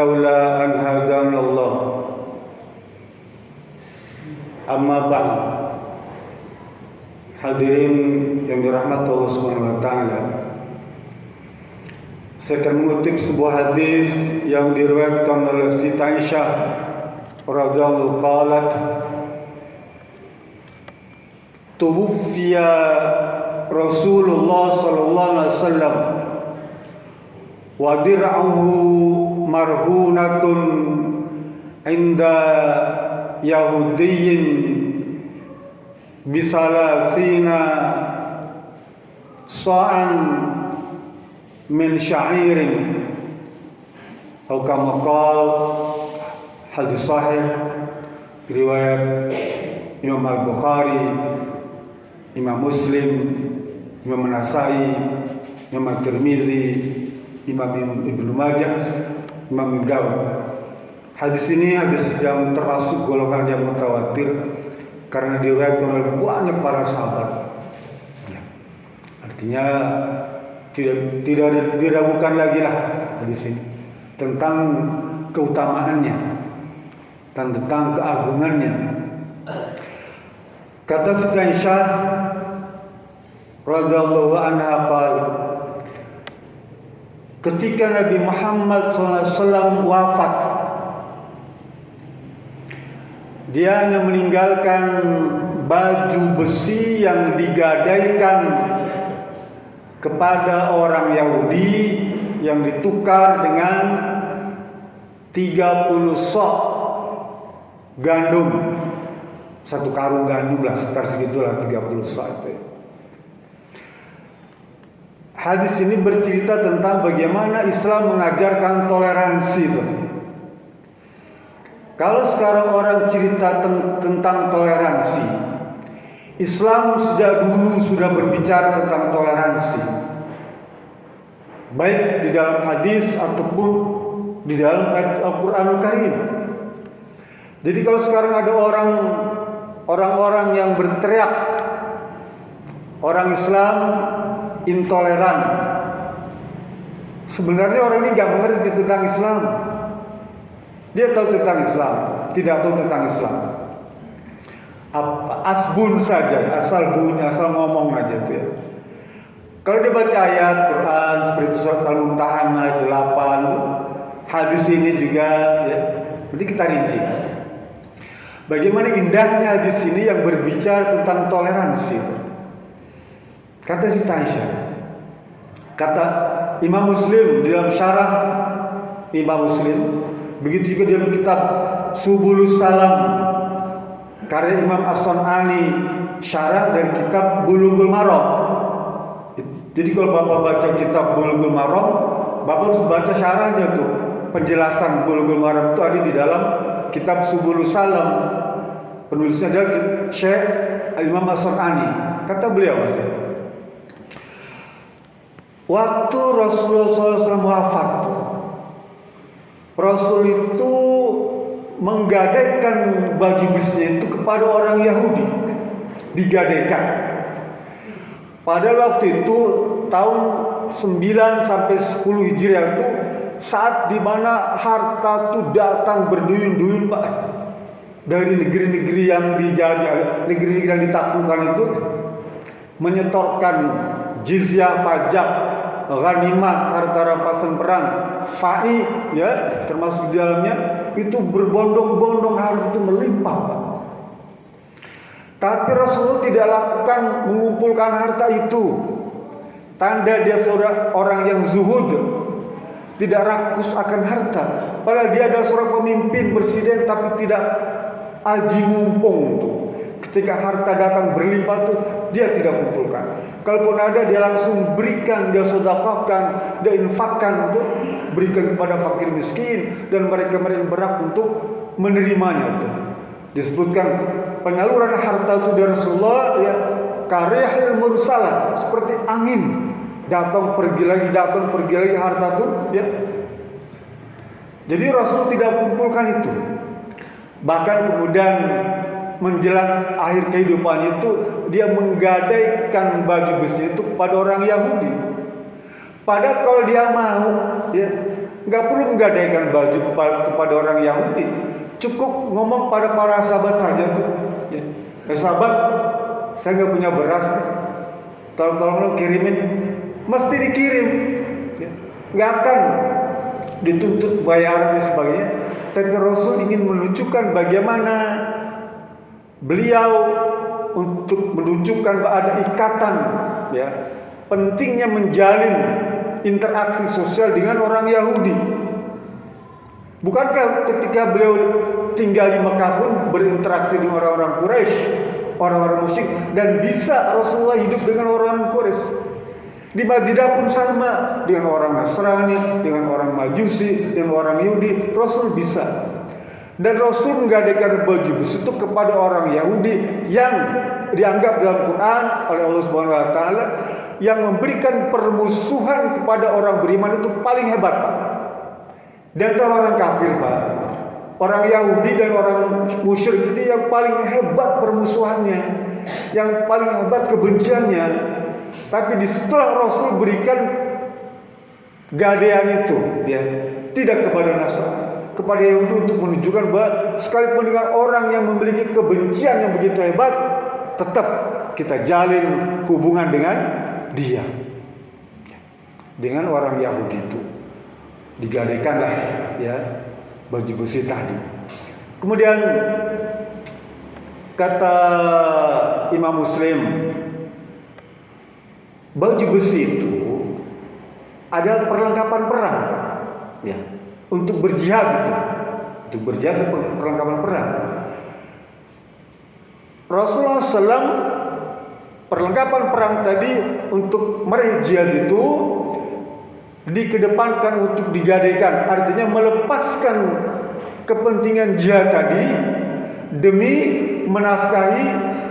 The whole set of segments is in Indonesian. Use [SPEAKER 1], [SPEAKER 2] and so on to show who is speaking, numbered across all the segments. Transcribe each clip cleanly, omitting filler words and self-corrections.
[SPEAKER 1] laula an hadanallah. Amma ba'd. Hadirin yang dirahmati Allah Subhanahu wa taala. Saya akan mengutip sebuah hadis yang diriwayatkan oleh Siti Aisyah radhiyallahu qalat tuwfiya Rasulullah sallallahu alaihi wasallam wa dir'uhu marhunatun inda yahudiyyin bisalasina sa'an min sya'irin atau kama qala hadis sahih riwayat Imam Al-Bukhari, Imam Muslim, Imam An-Nasai, Imam At-Tirmizi, Imam Ibnu Majah, Imam Ibnu Dawud. Hadis ini hadis yang termasuk golongan yang mutawatir karena diriwayatkan oleh banyak para sahabat. Artinya tidak diragukan lagi lah hadis ini tentang keutamaannya dan tentang keagungannya. Kata Siti Aisyah radhiyallahu anha qala, ketika Nabi Muhammad SAW wafat, dia hanya meninggalkan baju besi yang digadaikan kepada orang Yahudi yang ditukar dengan 30 sok gandum. Satu karung gandum lah, sekitar segitulah 30 sok itu. Hadis ini bercerita tentang bagaimana Islam mengajarkan toleransi itu. Kalau sekarang orang cerita tentang toleransi, Islam sejak dulu sudah berbicara tentang toleransi, baik di dalam hadis ataupun di dalam ayat Al-Quranul Karim. Jadi kalau sekarang ada orang-orang yang berteriak orang Islam intoleran, sebenarnya orang ini gak mengerti tentang Islam. Dia tahu tentang Islam, tidak tahu tentang Islam. Asbun saja, asal bunyi, asal ngomong aja tuh ya. Kalau dia baca ayat Quran seperti surat Al-Mumtahanah ayat 8, hadis ini juga ya. Nanti kita rinci. Bagaimana indahnya hadis ini yang berbicara tentang toleransi itu. Kata Siti Aisyah, kata Imam Muslim di dalam syarah Imam Muslim, begitu juga dalam kitab Subulus Salam karya Imam As-Sun'ani, syarah dari kitab Bulughul Maram. Jadi kalau Bapak baca kitab Bulughul Maram, Bapak harus baca syarahnya tuh. Penjelasan Bulughul Maram itu ada di dalam kitab Subulus Salam. Penulisnya adalah Syekh Imam As-Sun'ani. Kata beliau, waktu Rasulullah SAW wafat, Rasul itu menggadaikan baju besinya itu kepada orang Yahudi, digadaikan. Padahal waktu itu tahun 9 sampai 10 Hijriah itu saat dimana harta itu datang berduyun-duyun Pak, dari negeri-negeri yang dijajah, negeri-negeri yang ditaklukkan itu menyetorkan jizyah, pajak, ghanimah, harta rampasan perang, fai, ya, termasuk di dalamnya itu berbondong-bondong, harta itu melimpah, Pak. Tapi Rasulullah tidak lakukan mengumpulkan harta itu. Tanda dia seorang orang yang zuhud, tidak rakus akan harta. Padahal dia adalah seorang pemimpin, presiden, tapi tidak aji mumpung tuh. Ketika harta datang berlimpah tuh, dia tidak kumpulkan. Kalaupun ada, dia langsung berikan, dia sedekahkan, dia infakkan untuk berikan kepada fakir miskin dan mereka-mereka yang berhak untuk menerimanya tuh. Disebutkan penyaluran harta itu dari Rasulullah ya karihil mursalah, seperti angin datang pergi lagi harta itu ya. Jadi Rasul tidak kumpulkan itu. Bahkan kemudian menjelang akhir kehidupan itu dia menggadaikan baju besi itu kepada orang Yahudi. Padahal kalau dia mau ya Nggak perlu menggadaikan baju kepada orang Yahudi. Cukup ngomong pada para sahabat saja tuh. Ya. Sahabat, saya nggak punya beras. Tolong lo kirimin. Mesti dikirim. Ya. Nggak akan dituntut bayaran dan sebagainya. Tapi Rasul ingin menunjukkan bagaimana beliau untuk menunjukkan bahwa ada ikatan, ya, pentingnya menjalin interaksi sosial dengan orang Yahudi. Bukankah ketika beliau tinggal di Mekah pun berinteraksi dengan orang-orang Quraisy, orang-orang musyrik, dan bisa Rasulullah hidup dengan orang-orang Quraisy. Di Madinah pun sama, dengan orang Nasrani, dengan orang Majusi, dengan orang Yahudi, Rasul bisa. Dan Rasul menggadaikan baju besi itu kepada orang Yahudi yang dianggap dalam Quran oleh Allah Subhanahu wa taala yang memberikan permusuhan kepada orang beriman itu paling hebat, Pak. Dan kalau orang kafir, Pak, orang Yahudi dan orang musyrik ini yang paling hebat permusuhannya, yang paling hebat kebenciannya. Tapi disitulah Rasul berikan gadaian itu, ya, tidak kepada Nasrani, kepada Yahudi, untuk menunjukkan bahwa sekalipun dengan orang yang memiliki kebencian yang begitu hebat, tetap kita jalin hubungan dengan dia. Dengan orang Yahudi itu digadaikanlah, ya, baju besi tadi. Kemudian kata Imam Muslim, baju besi itu adalah perlengkapan perang, ya, untuk berjihad itu. Untuk berjihad itu perlengkapan perang. Rasulullah SAW perlengkapan perang tadi untuk meraih jihad itu dikedepankan untuk digadaikan, artinya melepaskan kepentingan jihad tadi demi menafkahi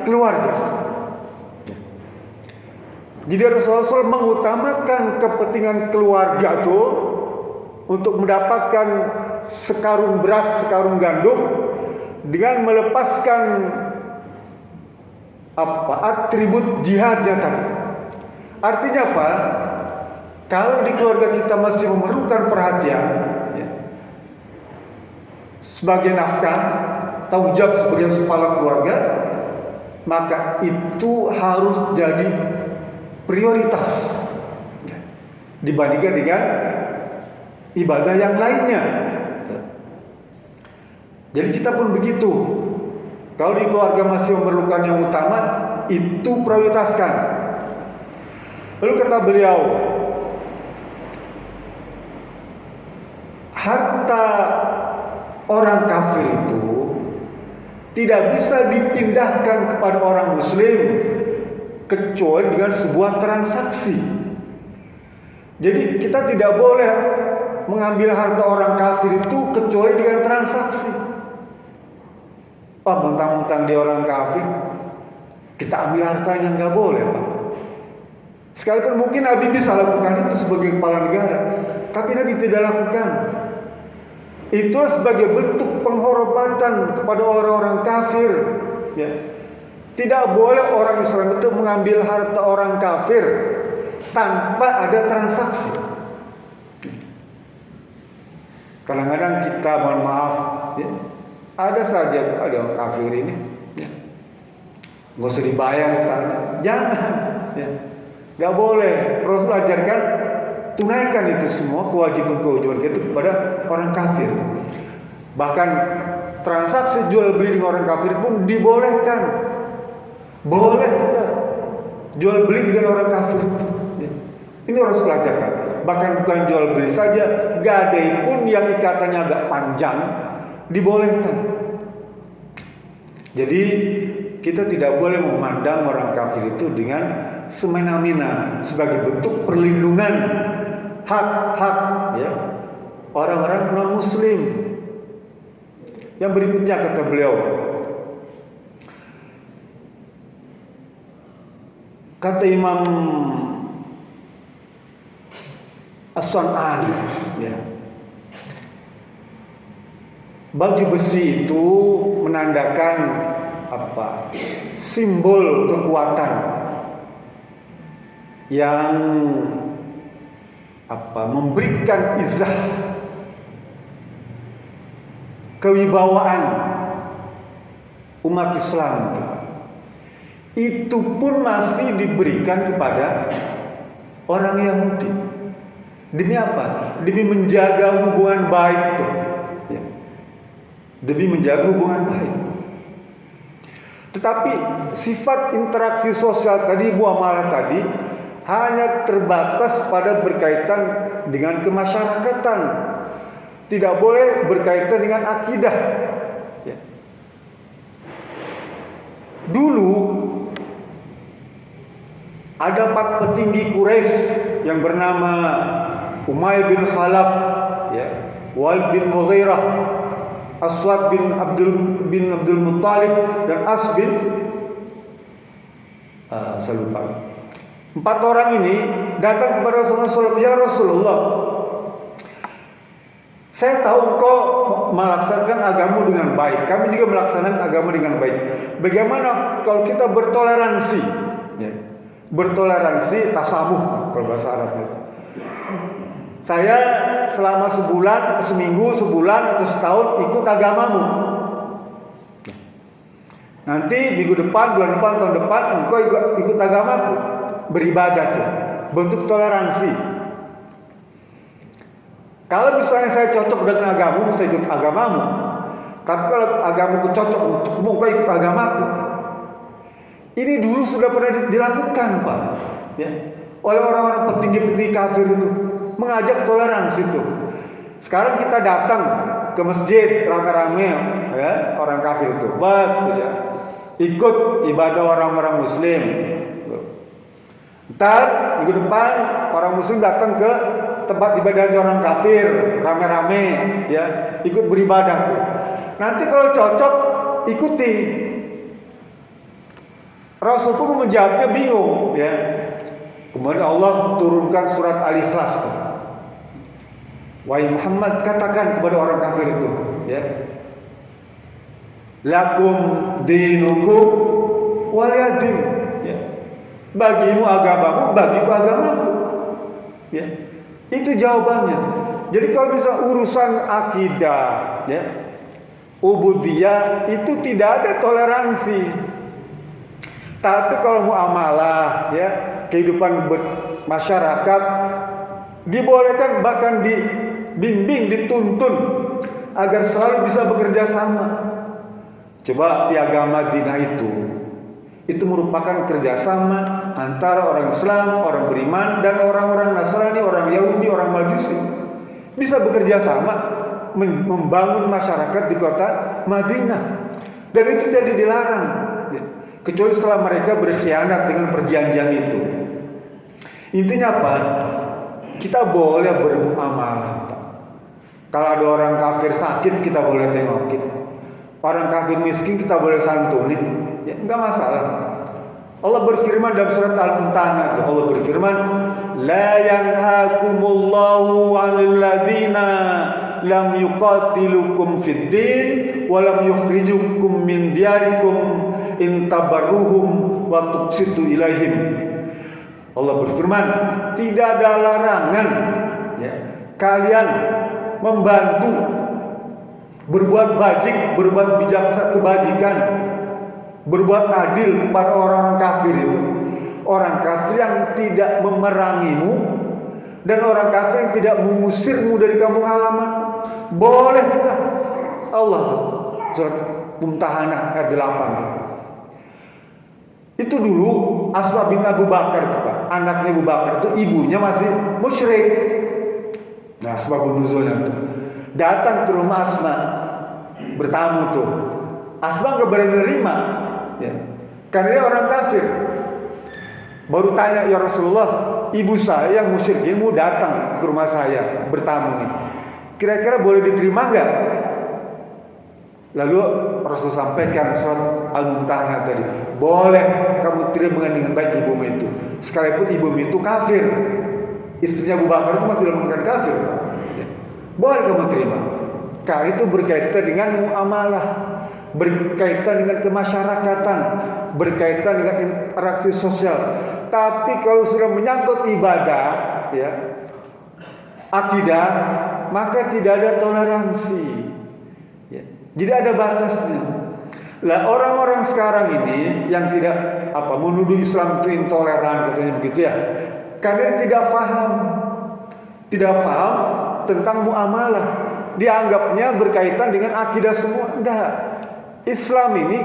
[SPEAKER 1] keluarga. Jadi Rasulullah SAW mengutamakan kepentingan keluarga itu untuk mendapatkan sekarung beras, sekarung gandum, dengan melepaskan atribut jihadnya tadi. Artinya apa? Kalau di keluarga kita masih memerlukan perhatian, ya, sebagai nafkah, tanggung jawab sebagai kepala keluarga, maka itu harus jadi prioritas, ya, dibandingkan dengan ibadah yang lainnya. Jadi kita pun begitu. Kalau di keluarga masih memerlukan yang utama, itu prioritaskan. Lalu kata beliau, harta orang kafir itu tidak bisa dipindahkan kepada orang muslim kecuali dengan sebuah transaksi. Jadi kita tidak boleh mengambil harta orang kafir itu kecuali dengan transaksi. Oh, mentang-mentang dia orang kafir, kita ambil hartanya, nggak boleh, Pak. Sekalipun mungkin Nabi bisa lakukan itu sebagai kepala negara, tapi Nabi tidak lakukan. Itulah sebagai bentuk penghormatan kepada orang-orang kafir, ya. Tidak boleh orang Islam itu mengambil harta orang kafir tanpa ada transaksi. Kadang-kadang kita, mohon maaf, ya, ada saja ada orang kafir ini, ya, nggak usah dibayar hutangnya, jangan, ya, nggak boleh. Rasul ajarkan tunaikan itu semua kewajiban-kewajiban kita kepada orang kafir. Bahkan transaksi jual beli dengan orang kafir pun dibolehkan. Boleh kita jual beli dengan orang kafir. Ini Rasul ajarkan. Bahkan bukan jual beli saja, gadai pun yang ikatannya agak panjang dibolehkan. Jadi kita tidak boleh memandang orang kafir itu dengan semena-mena sebagai bentuk perlindungan hak-hak, ya, orang-orang non-muslim. Yang berikutnya kata beliau, kata Imam As-San'ani, ya, baju besi itu menandakan apa? Simbol kekuatan yang memberikan izah kewibawaan umat Islam itu pun masih diberikan kepada orang Yahudi. Demi apa? Demi menjaga hubungan baik itu. Ya. Demi menjaga hubungan baik. Tetapi sifat interaksi sosial tadi, muamalah tadi, hanya terbatas pada berkaitan dengan kemasyarakatan. Tidak boleh berkaitan dengan akidah. Ya. Dulu ada 4 petinggi Quraisy yang bernama Umayyah bin Khalaf, ya, Walid bin Mughirah, Aswad bin Abdul Muttalib, dan As bin saya lupa. 4 orang ini datang kepada Rasulullah SAW. Ya Rasulullah, saya tahu engkau melaksanakan agama dengan baik. Kami juga melaksanakan agama dengan baik. Bagaimana kalau kita bertoleransi? Ya. Bertoleransi, tasamuh kalau bahasa Arabnya. Saya selama sebulan, seminggu, sebulan atau setahun ikut agamamu. Nanti minggu depan, bulan depan, tahun depan engkau ikut agamaku, beribadah tuh. Bentuk toleransi. Kalau misalnya saya cocok dengan agamamu, saya ikut agamamu. Tapi kalau agamaku cocok untukmu, engkau ikut agamaku. Ini dulu sudah pernah dilakukan, Pak. Ya. Oleh orang-orang petinggi-petinggi kafir itu. Mengajak toleransi itu. Sekarang kita datang ke masjid rame-rame, ya, orang kafir itu. Ya. Ikut ibadah orang-orang muslim. Ntar minggu depan orang muslim datang ke tempat ibadahnya orang kafir, rame-rame, ya, ikut beribadah tuh. Nanti kalau cocok ikuti. Rasul pun menjawabnya bingung, ya. Kemudian Allah turunkan surat Al-Ikhlas. Wahai Muhammad, katakan kepada orang kafir itu, ya. Lakum dinukum waliyadin, ya. Bagimu agamamu, bagiku agamaku. Ya. Itu jawabannya. Jadi kalau bisa urusan akidah, ya, ubudiyah, itu tidak ada toleransi. Tapi kalau muamalah, ya, kehidupan masyarakat dibolehkan, bahkan dibimbing, dituntun agar selalu bisa bekerja sama. Coba piagam Madinah itu merupakan kerjasama antara orang Islam, orang beriman, dan orang-orang Nasrani, orang Yahudi, orang Majusi. Bisa bekerja sama membangun masyarakat di kota Madinah, dan itu tidak dilarang, kecuali setelah mereka berkhianat dengan perjanjian itu. Intinya apa? Kita boleh bermuamalah. Kalau ada orang kafir sakit, kita boleh tengokin. Orang kafir miskin kita boleh santunin. Ya, enggak masalah. Allah berfirman dalam surat Al-Mumtahanah, Allah berfirman, la yanhakumullahu 'anil ladzina lam yuqatilukum fid din wa lam yukhrijukum min diyarikum in tabarruhum wa tuqsitu ilaihim. Allah berfirman, tidak ada larangan, ya, kalian membantu berbuat baik, berbuat bijaksana, kebajikan, berbuat adil kepada orang-orang kafir itu. Orang kafir yang tidak memerangimu dan orang kafir yang tidak mengusirmu dari kampung halaman. Boleh kita. Allah tuh, surat Mumtahanah ayat 8. Itu dulu Asma bin Abu Bakar itu, Pak. Anaknya Abu Bakar itu, ibunya masih musyrik. Nah, sebab nuzulnya itu datang ke rumah Asma, bertamu tuh. Asma nggak berani nerima, ya, karena dia orang kafir. Baru tanya, ya Rasulullah, ibu saya yang musyrik ini mau datang ke rumah saya bertamu nih. Kira-kira boleh diterima nggak? Lalu Rasul sampaikan surat Al-Mumtahanah tadi, boleh kamu terima dengan baik ibumu itu, sekalipun ibumu itu kafir. Istrinya Abu Bakar itu masih dalam keadaan kafir. Boleh kamu terima. Karena itu berkaitan dengan muamalah, berkaitan dengan kemasyarakatan, berkaitan dengan interaksi sosial. Tapi kalau sudah menyangkut ibadah, ya, akidah, maka tidak ada toleransi. Ya. Jadi ada batasnya. Lah orang-orang sekarang ini yang tidak menuduh Islam itu intoleran katanya begitu ya. Karena dia tidak paham tentang muamalah. Dianggapnya berkaitan dengan akidah semua. Enggak. Islam ini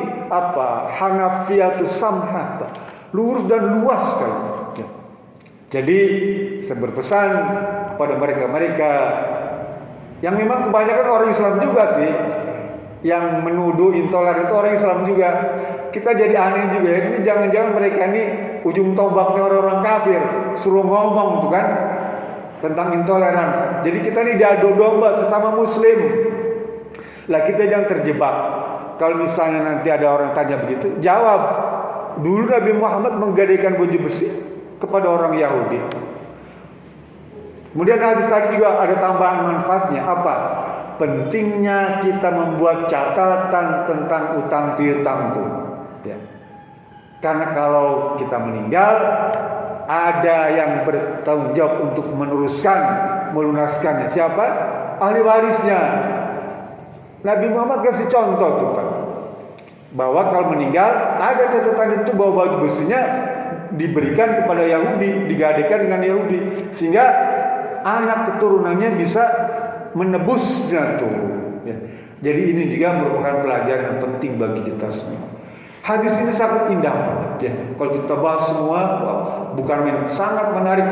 [SPEAKER 1] Hanafiyatus samhah, lurus dan luas sekali. Ya. Jadi saya berpesan kepada mereka-mereka yang memang kebanyakan orang Islam juga sih, yang menuduh intoleran itu orang Islam juga. Kita jadi aneh juga ya. Ini jangan-jangan mereka ini ujung tombaknya orang-orang kafir, suruh ngomong tuh kan tentang intoleransi. Jadi kita ini diadu domba sesama muslim. Lah kita jangan terjebak. Kalau misalnya nanti ada orang tanya begitu, jawab. Dulu Nabi Muhammad menggadaikan baju besi kepada orang Yahudi. Kemudian hadis lagi juga ada tambahan manfaatnya. Apa? Pentingnya kita membuat catatan tentang utang piutang itu. Ya. Karena kalau kita meninggal, ada yang bertanggung jawab untuk meneruskan, melunaskannya. Siapa? Ahli warisnya. Nabi Muhammad kasih contoh tuh Pak, bahwa kalau meninggal ada catatan itu bahwa baju besinya diberikan kepada Yahudi, digadaikan dengan Yahudi, sehingga anak keturunannya bisa menebusnya tuh. Ya. Jadi ini juga merupakan pelajaran yang penting bagi kita semua. Hadis ini sangat indah Pak. Ya. Kalau kita bahas semua, bukan main, sangat menarik.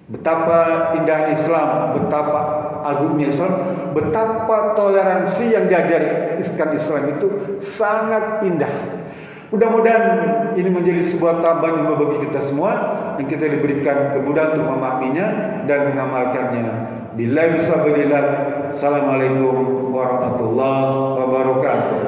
[SPEAKER 1] Betapa indahnya Islam, betapa agungnya Islam, betapa toleransi yang diajarkan Islam itu sangat indah. Mudah-mudahan ini menjadi sebuah tambahan ilmu bagi kita semua, yang kita diberikan kemudahan untuk memahaminya dan mengamalkannya. Billahi sabilillah. Assalamualaikum warahmatullahi wabarakatuh.